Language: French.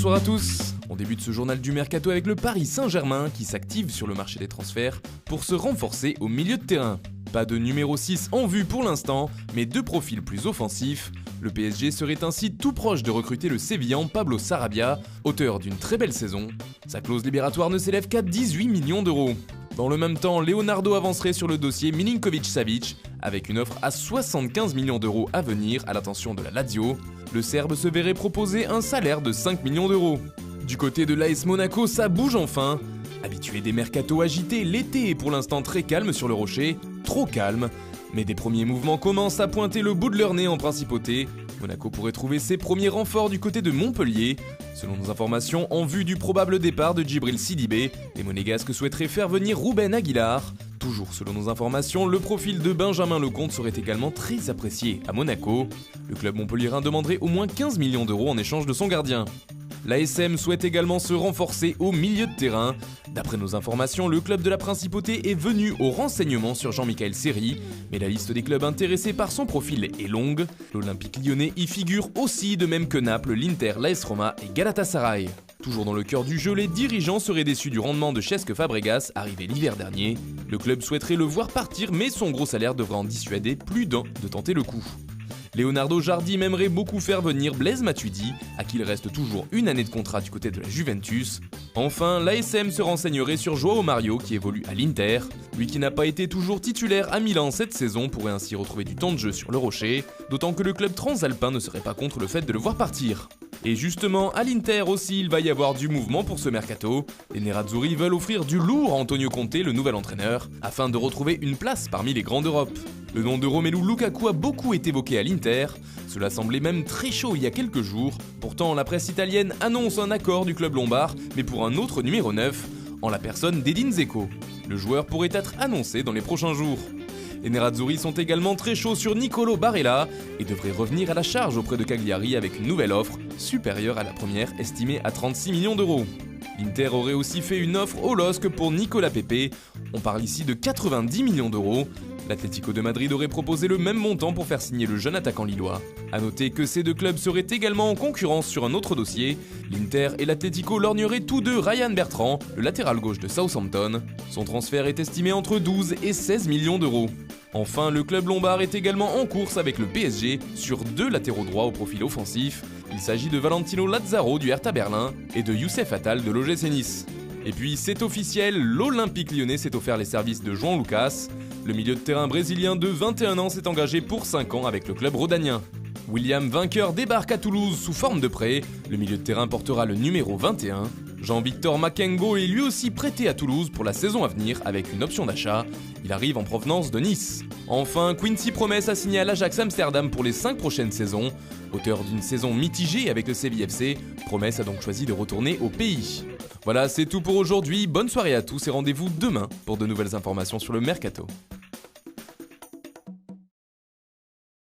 Bonsoir à tous. On débute ce journal du Mercato avec le Paris Saint-Germain qui s'active sur le marché des transferts pour se renforcer au milieu de terrain. Pas de numéro 6 en vue pour l'instant, mais deux profils plus offensifs. Le PSG serait ainsi tout proche de recruter le Sévillan Pablo Sarabia, auteur d'une très belle saison. Sa clause libératoire ne s'élève qu'à 18 millions d'euros. Dans le même temps, Leonardo avancerait sur le dossier Milinkovic-Savic avec une offre à 75 millions d'euros à venir à l'attention de la Lazio. Le Serbe se verrait proposer un salaire de 5 millions d'euros. Du côté de l'AS Monaco, ça bouge enfin. Habitué des mercatos agités, l'été est pour l'instant très calme sur le rocher, trop calme. Mais des premiers mouvements commencent à pointer le bout de leur nez en principauté. Monaco pourrait trouver ses premiers renforts du côté de Montpellier. Selon nos informations, en vue du probable départ de Djibril Sidibé, les Monégasques souhaiteraient faire venir Ruben Aguilar. Toujours selon nos informations, le profil de Benjamin Lecomte serait également très apprécié à Monaco. Le club montpelliérain demanderait au moins 15 millions d'euros en échange de son gardien. L'ASM souhaite également se renforcer au milieu de terrain. D'après nos informations, le club de la Principauté est venu au renseignement sur Jean-Michel Seri, mais la liste des clubs intéressés par son profil est longue. L'Olympique lyonnais y figure aussi, de même que Naples, l'Inter, l'AS Roma et Galatasaray. Toujours dans le cœur du jeu, les dirigeants seraient déçus du rendement de Cesc Fabregas, arrivé l'hiver dernier. Le club souhaiterait le voir partir, mais son gros salaire devrait en dissuader plus d'un de tenter le coup. Leonardo Jardim aimerait beaucoup faire venir Blaise Matuidi, à qui il reste toujours une année de contrat du côté de la Juventus. Enfin, l'ASM se renseignerait sur Joao Mario qui évolue à l'Inter. Lui qui n'a pas été toujours titulaire à Milan cette saison pourrait ainsi retrouver du temps de jeu sur le rocher, d'autant que le club transalpin ne serait pas contre le fait de le voir partir. Et justement, à l'Inter aussi, il va y avoir du mouvement pour ce mercato. Les Nerazzurri veulent offrir du lourd à Antonio Conte, le nouvel entraîneur, afin de retrouver une place parmi les grands d'Europe. Le nom de Romelu Lukaku a beaucoup été évoqué à l'Inter. Cela semblait même très chaud il y a quelques jours. Pourtant, la presse italienne annonce un accord du club lombard, mais pour un autre numéro 9, en la personne d'Edin Dzeko. Le joueur pourrait être annoncé dans les prochains jours. Les Nerazzurri sont également très chauds sur Nicolo Barella et devraient revenir à la charge auprès de Cagliari avec une nouvelle offre, supérieure à la première estimée à 36 millions d'euros. L'Inter aurait aussi fait une offre au LOSC pour Nicolas Pepe, on parle ici de 90 millions d'euros. L'Atlético de Madrid aurait proposé le même montant pour faire signer le jeune attaquant lillois. A noter que ces deux clubs seraient également en concurrence sur un autre dossier. L'Inter et l'Atlético lorgneraient tous deux Ryan Bertrand, le latéral gauche de Southampton. Son transfert est estimé entre 12 et 16 millions d'euros. Enfin, le club lombard est également en course avec le PSG sur deux latéraux droits au profil offensif. Il s'agit de Valentino Lazaro du Hertha Berlin et de Youssef Attal de l'OGC Nice. Et puis c'est officiel, l'Olympique lyonnais s'est offert les services de João Lucas. Le milieu de terrain brésilien de 21 ans s'est engagé pour 5 ans avec le club rhodanien. William Vainqueur débarque à Toulouse sous forme de prêt. Le milieu de terrain portera le numéro 21. Jean-Victor Makengo est lui aussi prêté à Toulouse pour la saison à venir avec une option d'achat. Il arrive en provenance de Nice. Enfin, Quincy Promes a signé à l'Ajax Amsterdam pour les 5 prochaines saisons. Auteur d'une saison mitigée avec le Séville FC, Promes a donc choisi de retourner au pays. Voilà, c'est tout pour aujourd'hui. Bonne soirée à tous et rendez-vous demain pour de nouvelles informations sur le Mercato.